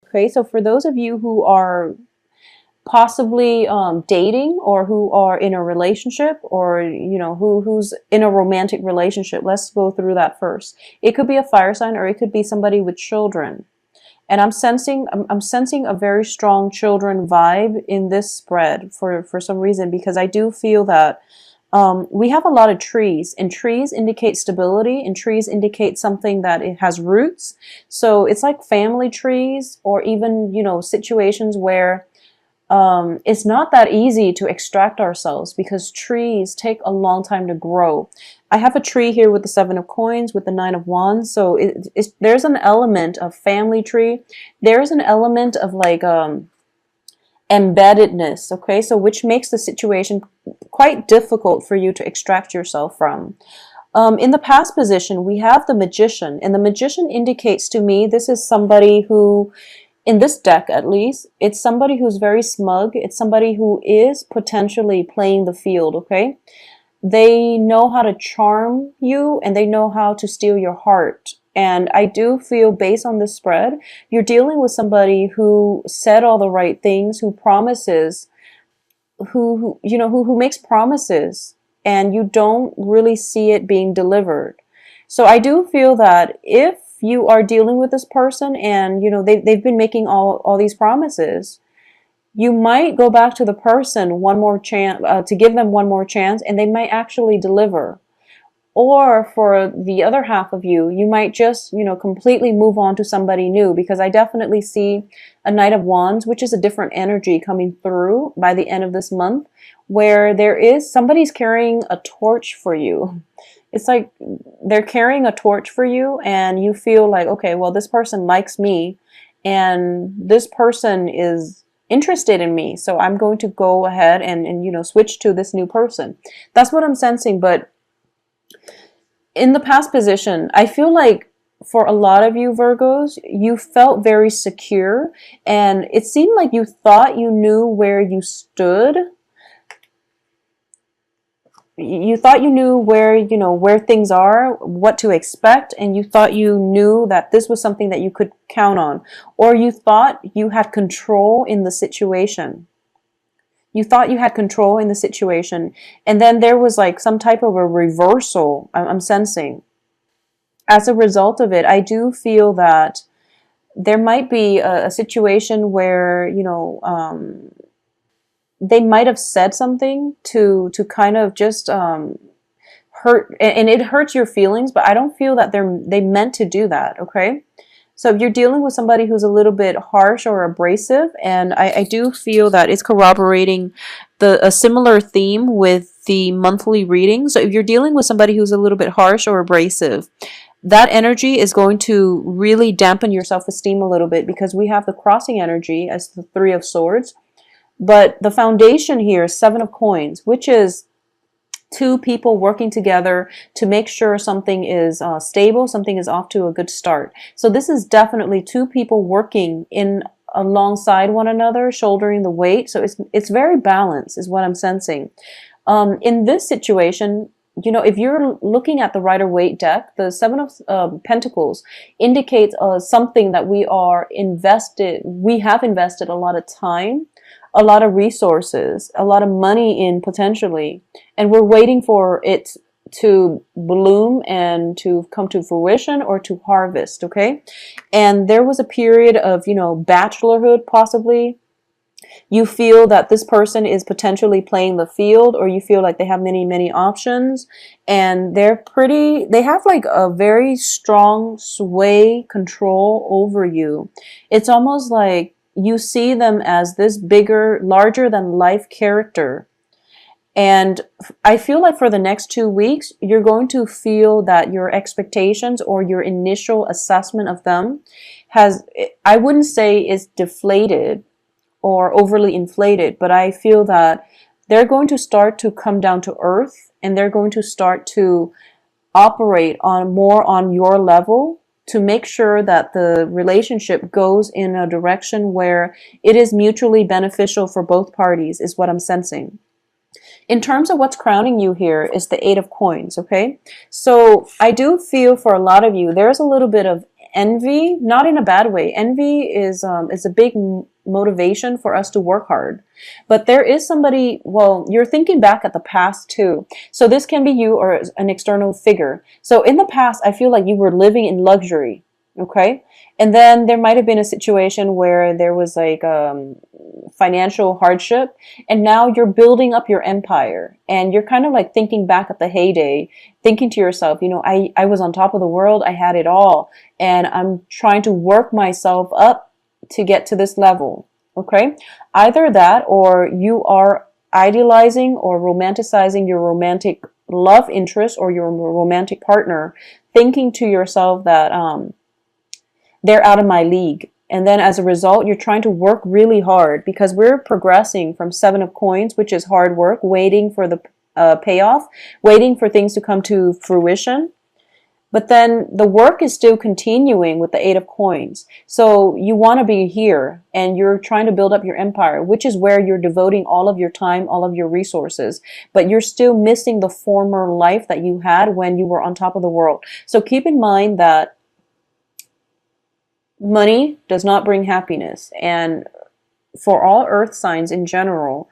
Okay, so for those of you who are possibly dating, or who are in a relationship, or who's in a romantic relationship, let's go through that first. It could be a fire sign, or it could be somebody with children. And I'm sensing a very strong children vibe in this spread for some reason, because I do feel that we have a lot of trees, and trees indicate stability, and trees indicate something that it has roots. So it's like family trees, or even, situations where it's not that easy to extract ourselves, because trees take a long time to grow. I have a tree here with the 7 of coins, with the 9 of wands. So there's an element of family tree. There's an element of like embeddedness, okay? So which makes the situation quite difficult for you to extract yourself from. In the past position, we have the magician, and the magician indicates to me this is somebody who, in this deck at least, it's somebody who's very smug. It's somebody who is potentially playing the field, okay? They know how to charm you, and they know how to steal your heart. And I do feel, based on this spread, you're dealing with somebody who said all the right things, who promises, who makes promises, and you don't really see it being delivered. So I do feel that if you are dealing with this person, and they've been making all these promises, you might go back to the person one more chance, to give them one more chance, and they might actually deliver. Or for the other half of you, you might just, completely move on to somebody new, because I definitely see a Knight of Wands, which is a different energy coming through by the end of this month, where somebody's carrying a torch for you. It's like they're carrying a torch for you, and you feel like, okay, well, this person likes me, and this person is interested in me, so I'm going to go ahead and switch to this new person. That's what I'm sensing. But in the past position, I feel like for a lot of you Virgos, you felt very secure, and it seemed like you thought you knew where you stood. You thought you knew where things are, what to expect, and you thought you knew that this was something that you could count on, or you thought you had control in the situation. You thought you had control in the situation, and then there was like some type of a reversal, I'm sensing. As a result of it, I do feel that there might be a situation where, they might have said something to kind of just hurt, and it hurts your feelings, but I don't feel that they meant to do that, okay? So if you're dealing with somebody who's a little bit harsh or abrasive, and I do feel that it's corroborating a similar theme with the monthly reading. So if you're dealing with somebody who's a little bit harsh or abrasive, that energy is going to really dampen your self-esteem a little bit, because we have the crossing energy as the 3 of swords. But the foundation here is 7 of coins, which is two people working together to make sure something is stable, something is off to a good start. So this is definitely two people working in alongside one another, shouldering the weight. So it's very balanced, is what I'm sensing. In this situation, if you're looking at the Rider-Waite deck, the 7 of Pentacles indicates something that we have invested a lot of time, a lot of resources, a lot of money in, potentially, and we're waiting for it to bloom and to come to fruition, or to harvest, okay? And there was a period of, bachelorhood, possibly. You feel that this person is potentially playing the field, or you feel like they have many, many options, and they have like a very strong sway control over you. It's almost like you see them as this bigger, larger than life character. And I feel like for the next 2 weeks, you're going to feel that your expectations, or your initial assessment of them, I wouldn't say is deflated or overly inflated, but I feel that they're going to start to come down to earth, and they're going to start to operate more on your level, to make sure that the relationship goes in a direction where it is mutually beneficial for both parties, is what I'm sensing. In terms of what's crowning you here is the 8 of coins, okay? So I do feel for a lot of you, there's a little bit of envy, not in a bad way. Envy is a big motivation for us to work hard. But there is somebody, well, you're thinking back at the past too. So this can be you or an external figure. So in the past, I feel like you were living in luxury. Okay. And then there might have been a situation where there was like financial hardship, and now you're building up your empire, and you're kind of like thinking back at the heyday, thinking to yourself, you know, I was on top of the world, I had it all, and I'm trying to work myself up to get to this level. Okay. Either that, or you are idealizing or romanticizing your romantic love interest or your romantic partner, thinking to yourself that, they're out of my league. And then as a result, you're trying to work really hard, because we're progressing from Seven of Coins, which is hard work, waiting for the payoff, waiting for things to come to fruition. But then the work is still continuing with the Eight of Coins. So you want to be here and you're trying to build up your empire, which is where you're devoting all of your time, all of your resources. But you're still missing the former life that you had when you were on top of the world. So keep in mind that money does not bring happiness. And for all earth signs in general,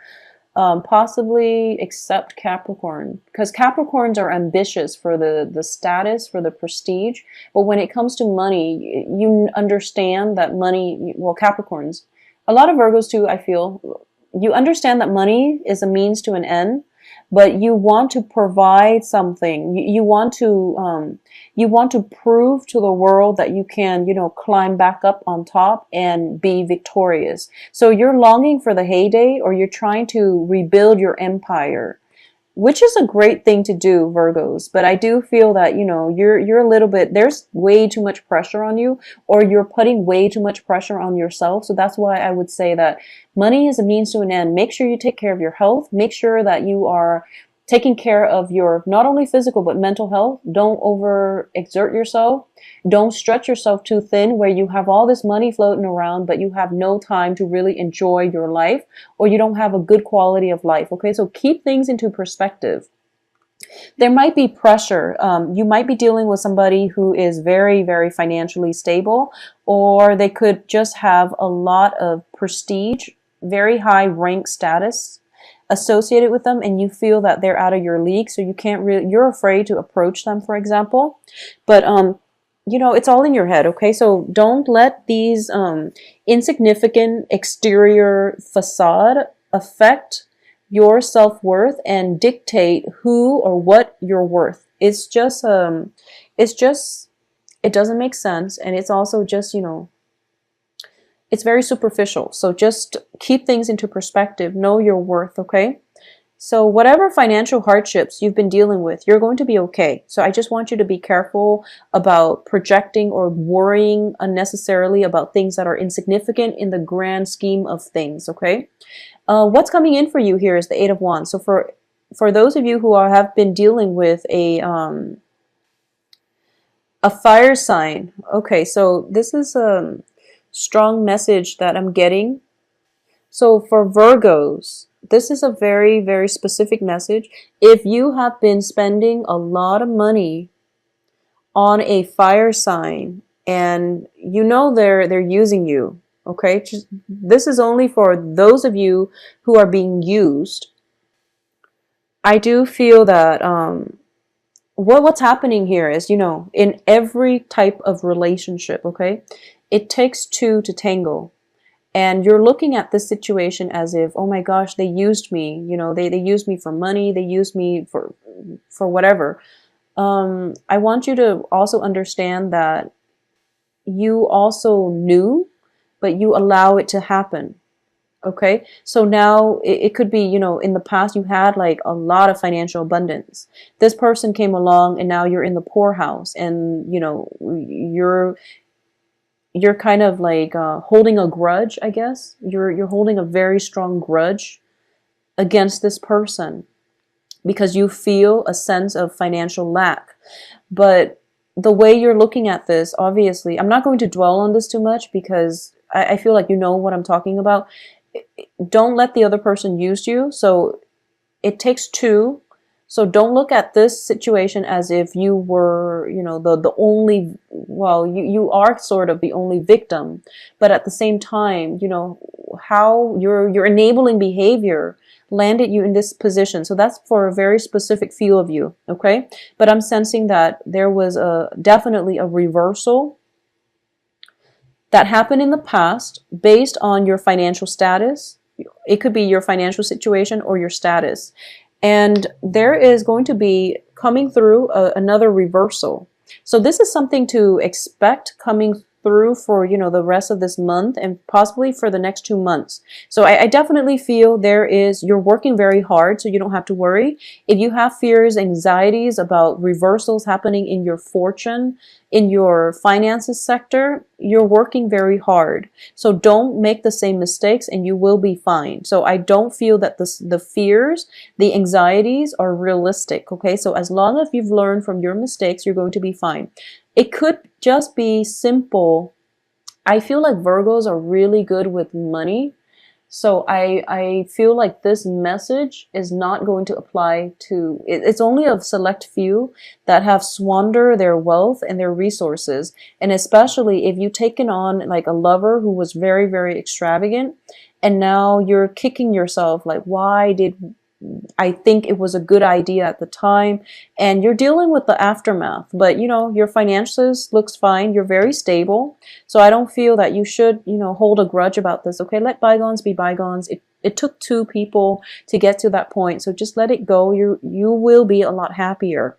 possibly except Capricorn, because Capricorns are ambitious for the status, for the prestige. But when it comes to money, you understand that money, well, Capricorns, a lot of Virgos too, I feel, you understand that money is a means to an end, but you want to provide something. You want to prove to the world that you can, you know, climb back up on top and be victorious. So you're longing for the heyday, or you're trying to rebuild your empire, which is a great thing to do, Virgos. But I do feel that, you know, you're a little bit, there's way too much pressure on you, or you're putting way too much pressure on yourself. So that's why I would say that money is a means to an end. Make sure you take care of your health. Make sure that you are taking care of your not only physical but mental health. Don't over exert yourself. Don't stretch yourself too thin where you have all this money floating around but you have no time to really enjoy your life, or you don't have a good quality of life. Okay, so keep things into perspective. There might be pressure. You might be dealing with somebody who is very, very financially stable, or they could just have a lot of prestige, very high rank status associated with them, and you feel that they're out of your league, so you can't really, you're afraid to approach them, for example. But you know, it's all in your head. Okay, so don't let these insignificant exterior facade affect your self-worth and dictate who or what you're worth. It's just it doesn't make sense, and it's also just, you know, it's very superficial. So just keep things into perspective. Know your worth, okay? So whatever financial hardships you've been dealing with, you're going to be okay. So I just want you to be careful about projecting or worrying unnecessarily about things that are insignificant in the grand scheme of things, okay? What's coming in for you here is the Eight of Wands. So for those of you who have been dealing with a fire sign, okay, so this is a strong message that I'm getting. So for Virgos, this is a very, very specific message. If you have been spending a lot of money on a fire sign and you know they're using you, okay? This is only for those of you who are being used. I do feel that what's happening here is, you know, in every type of relationship, okay, it takes two to tango. And you're looking at this situation as if, oh my gosh, they used me. You know, they used me for money. They used me for whatever. I want you to also understand that you also knew, but you allow it to happen. Okay, so now it could be, you know, in the past you had like a lot of financial abundance. This person came along and now you're in the poorhouse, and you know, you're kind of like holding a grudge, I guess. You're holding a very strong grudge against this person because you feel a sense of financial lack. But the way you're looking at this, obviously, I'm not going to dwell on this too much because I feel like you know what I'm talking about. Don't let the other person use you. So it takes two, So don't look at this situation as if you were, you know, the only, well, you are sort of the only victim, but at the same time, you know, how your enabling behavior landed you in this position. So that's for a very specific few of you, okay? But I'm sensing that there was definitely a reversal that happened in the past based on your financial status. It could be your financial situation or your status. And there is going to be coming through another reversal. So this is something to expect coming through for, you know, the rest of this month and possibly for the next 2 months. So I definitely feel you're working very hard, so you don't have to worry. If you have fears, anxieties about reversals happening in your fortune, in your finances sector, you're working very hard. So don't make the same mistakes and you will be fine. So I don't feel that the fears, the anxieties are realistic. Okay. So as long as you've learned from your mistakes, you're going to be fine. It could just be simple. I feel like Virgos are really good with money. So I feel like this message is not going to apply to, it's only a select few that have squandered their wealth and their resources. And especially if you've taken on like a lover who was very, very extravagant, and now you're kicking yourself like, why did I think it was a good idea at the time, and you're dealing with the aftermath. But you know, your finances looks fine. You're very stable. So I don't feel that you should, you know, hold a grudge about this. Okay, let bygones be bygones. It took two people to get to that point. So just let it go. You will be a lot happier.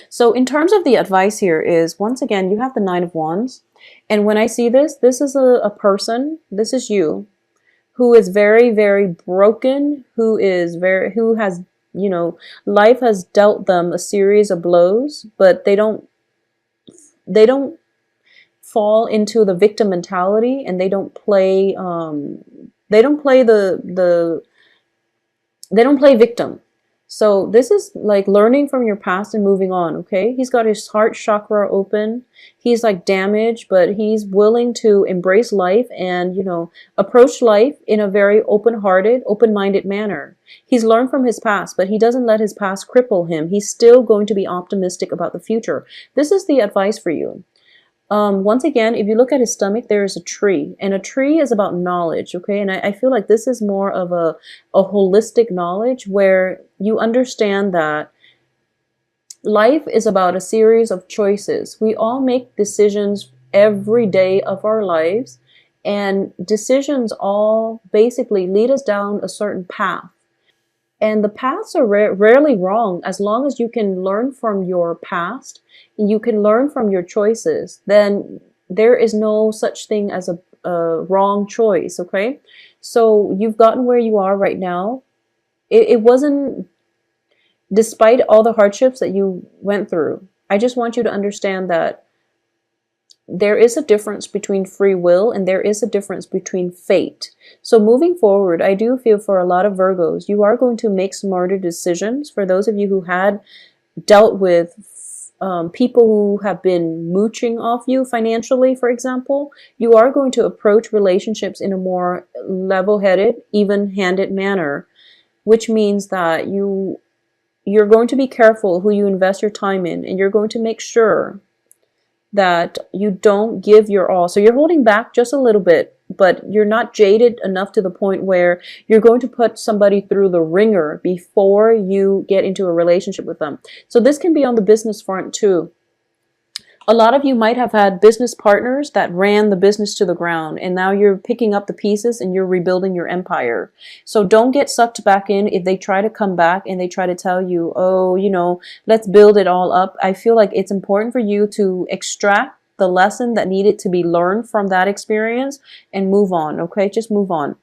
So in terms of the advice here is, once again, you have the Nine of Wands. And when I see this, this is a person, this is you, who is very, very broken, who has, you know, life has dealt them a series of blows, but they don't fall into the victim mentality, and they don't play victim. So this is like learning from your past and moving on, okay? He's got his heart chakra open. He's like damaged, but he's willing to embrace life and, you know, approach life in a very open-hearted, open-minded manner. He's learned from his past, but he doesn't let his past cripple him. He's still going to be optimistic about the future. This is the advice for you. Once again, if you look at his stomach, there is a tree, and a tree is about knowledge, okay? And I feel like this is more of a holistic knowledge where you understand that life is about a series of choices. We all make decisions every day of our lives, and decisions all basically lead us down a certain path. And the paths are rarely wrong as long as you can learn from your past, you can learn from your choices, then there is no such thing as a wrong choice, okay? So you've gotten where you are right now. It wasn't, despite all the hardships that you went through, I just want you to understand that there is a difference between free will and there is a difference between fate. So moving forward, I do feel for a lot of Virgos, you are going to make smarter decisions. For those of you who had dealt with people who have been mooching off you financially, for example, you are going to approach relationships in a more level-headed, even-handed manner, which means that you're going to be careful who you invest your time in, and you're going to make sure that you don't give your all. So you're holding back just a little bit, but you're not jaded enough to the point where you're going to put somebody through the ringer before you get into a relationship with them. So this can be on the business front too. A lot of you might have had business partners that ran the business to the ground, and now you're picking up the pieces and you're rebuilding your empire. So don't get sucked back in if they try to come back and they try to tell you, oh, you know, let's build it all up. I feel like it's important for you to extract the lesson that needed to be learned from that experience and move on, okay? Just move on.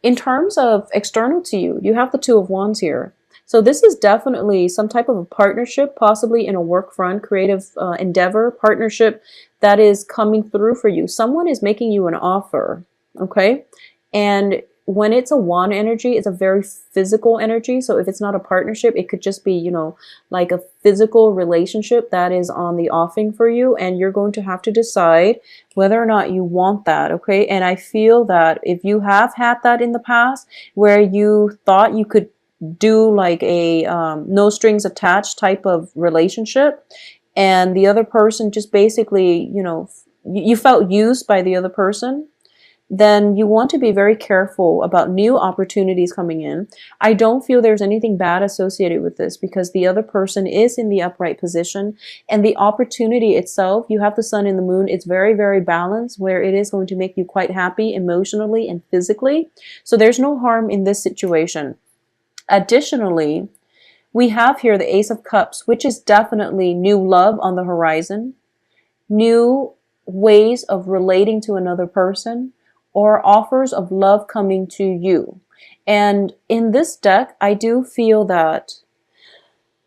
In terms of external to you, you have the Two of Wands here. So this is definitely some type of a partnership, possibly in a work front, creative endeavor, partnership that is coming through for you. Someone is making you an offer, okay? And when it's a wand energy, it's a very physical energy. So if it's not a partnership, it could just be, you know, like a physical relationship that is on the offing for you. And you're going to have to decide whether or not you want that, okay? And I feel that if you have had that in the past where you thought you could do like a no strings attached type of relationship, and the other person just basically, you felt used by the other person, then you want to be very careful about new opportunities coming in. I don't feel there's anything bad associated with this because the other person is in the upright position, and the opportunity itself, you have the sun and the moon, it's very, very balanced where it is going to make you quite happy emotionally and physically. So there's no harm in this situation. Additionally, we have here the Ace of Cups, which is definitely new love on the horizon, new ways of relating to another person, or offers of love coming to you. And in this deck, I do feel that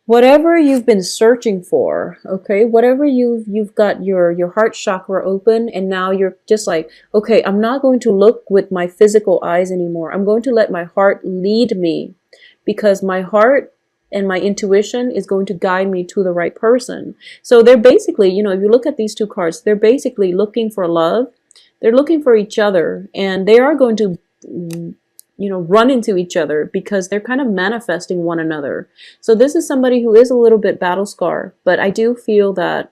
whatever you've been searching for, okay, whatever you've got your heart chakra open, and now you're just like, okay, I'm not going to look with my physical eyes anymore. I'm going to let my heart lead me, because my heart and my intuition is going to guide me to the right person. So they're basically, if you look at these two cards, they're basically looking for love. They're looking for each other, and they are going to, run into each other because they're kind of manifesting one another. So this is somebody who is a little bit battle scarred, but I do feel that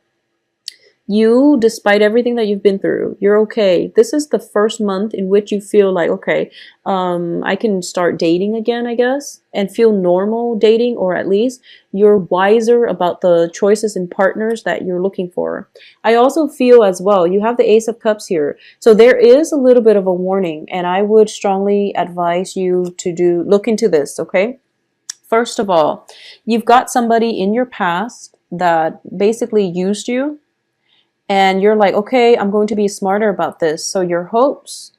you, despite everything that you've been through, you're okay. This is the first month in which you feel like, okay, I can start dating again, I guess, and feel normal dating, or at least you're wiser about the choices and partners that you're looking for. I also feel as well, you have the Ace of Cups here. So there is a little bit of a warning, and I would strongly advise you to look into this, okay? First of all, you've got somebody in your past that basically used you, and you're like, okay, I'm going to be smarter about this. So your hopes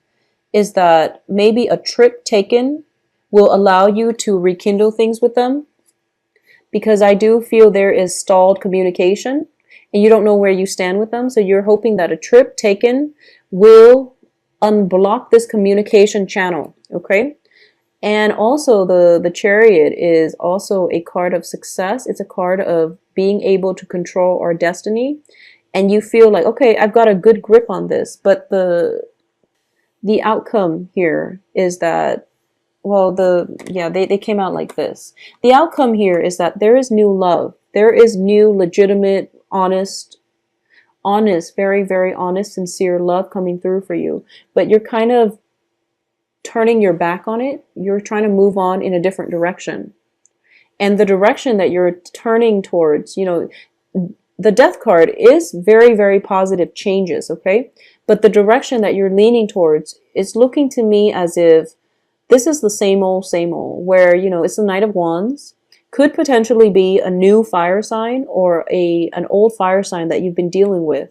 is that maybe a trip taken will allow you to rekindle things with them, because I do feel there is stalled communication and you don't know where you stand with them. So you're hoping that a trip taken will unblock this communication channel, okay? And also the Chariot is also a card of success. It's a card of being able to control our destiny. And you feel like, okay, I've got a good grip on this. But the outcome here is that, well, they came out like this. The outcome here is that there is new love. There is new, legitimate, honest, very, very honest, sincere love coming through for you. But you're kind of turning your back on it. You're trying to move on in a different direction. And the direction that you're turning towards, the Death card is very, very positive changes, okay? But the direction that you're leaning towards is looking to me as if this is the same old, where, it's the Knight of Wands. Could potentially be a new fire sign or an old fire sign that you've been dealing with.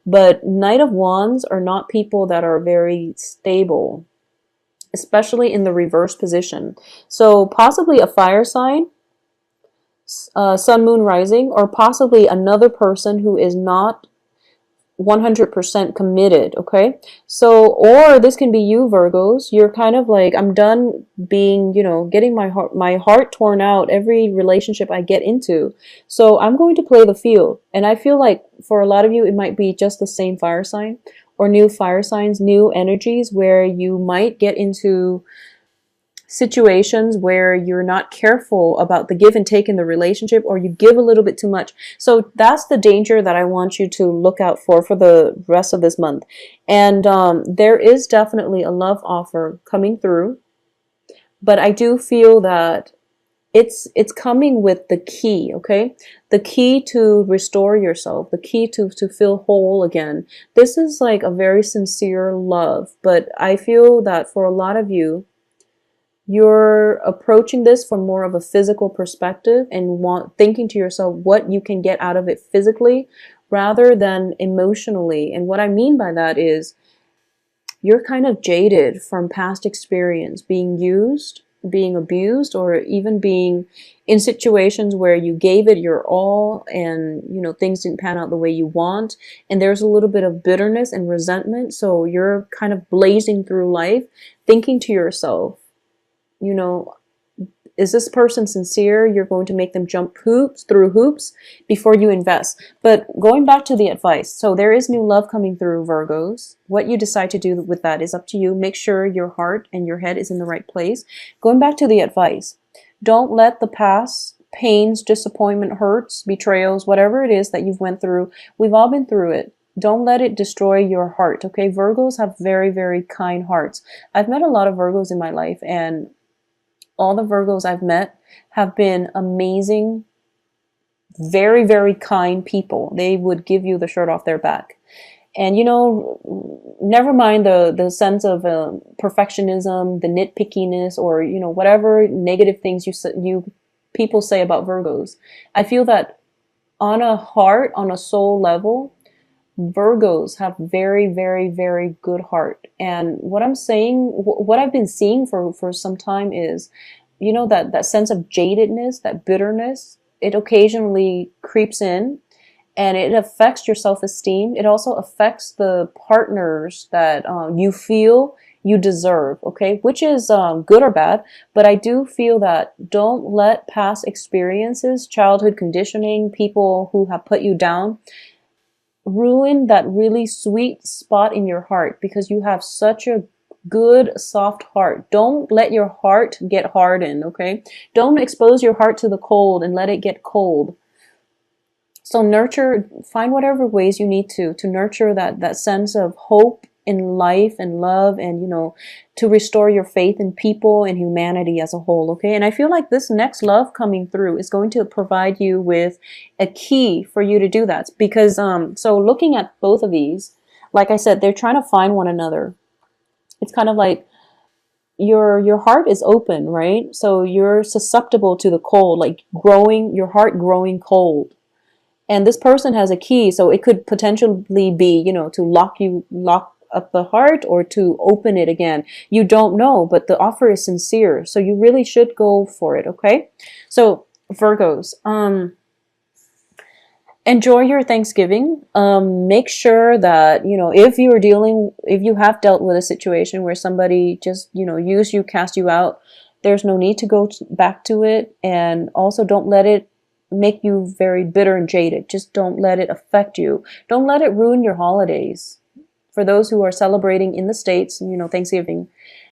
But Knight of Wands are not people that are very stable, especially in the reverse position. So possibly a fire sign, sun, moon, rising, or possibly another person who is not 100% committed, okay? So, or this can be you, Virgos. You're kind of like, I'm done being, getting my heart torn out every relationship I get into. So I'm going to play the field. And I feel like for a lot of you, it might be just the same fire sign or new fire signs, new energies where you might get into situations where you're not careful about the give and take in the relationship, or you give a little bit too much. So that's the danger that I want you to look out for the rest of this month. And there is definitely a love offer coming through, but I do feel that it's coming with the key, okay? The key to restore yourself, the key to feel whole again. This is like a very sincere love, but I feel that for a lot of you, you're approaching this from more of a physical perspective and thinking to yourself what you can get out of it physically rather than emotionally. And what I mean by that is you're kind of jaded from past experience, being used, being abused, or even being in situations where you gave it your all and things didn't pan out the way you want, and there's a little bit of bitterness and resentment. So you're kind of blazing through life thinking to yourself, is this person sincere? You're going to make them jump through hoops before you invest. But going back to the advice, so there is new love coming through, Virgos. What you decide to do with that is up to you. Make sure your heart and your head is in the right place. Going back to the advice, Don't let the past pains, disappointment, hurts, betrayals, whatever it is that you've went through, we've all been through it. Don't let it destroy your heart, okay? Virgos have very, very kind hearts. I've met a lot of Virgos in my life, and all the Virgos I've met have been amazing, very, very kind people. They would give you the shirt off their back. And never mind the sense of perfectionism, the nitpickiness, or whatever negative things you people say about Virgos. I feel that on a heart, on a soul level, Virgos have very, very, very good heart. And what I'm saying, what I've been seeing for some time is, that sense of jadedness, that bitterness, it occasionally creeps in, and it affects your self-esteem. It also affects the partners that you feel you deserve, okay? Which is good or bad, but I do feel that don't let past experiences, childhood conditioning, people who have put you down, ruin that really sweet spot in your heart, because you have such a good soft heart. Don't let your heart get hardened, okay? Don't expose your heart to the cold and let it get cold. So nurture, find whatever ways you need to nurture that sense of hope in life and love, and to restore your faith in people and humanity as a whole, okay? And I feel like this next love coming through is going to provide you with a key for you to do that, because so looking at both of these, like I said, they're trying to find one another. It's kind of like your heart is open, right? So you're susceptible to the cold, like your heart growing cold. And this person has a key, so it could potentially be, to lock up the heart, or to open it again. You don't know, but the offer is sincere, so you really should go for it, okay? So Virgos, enjoy your Thanksgiving. Make sure that, if you have dealt with a situation where somebody just, used you, cast you out, there's no need to go back to it. And also don't let it make you very bitter and jaded. Just don't let it affect you. Don't let it ruin your holidays. For those who are celebrating in the States, Thanksgiving,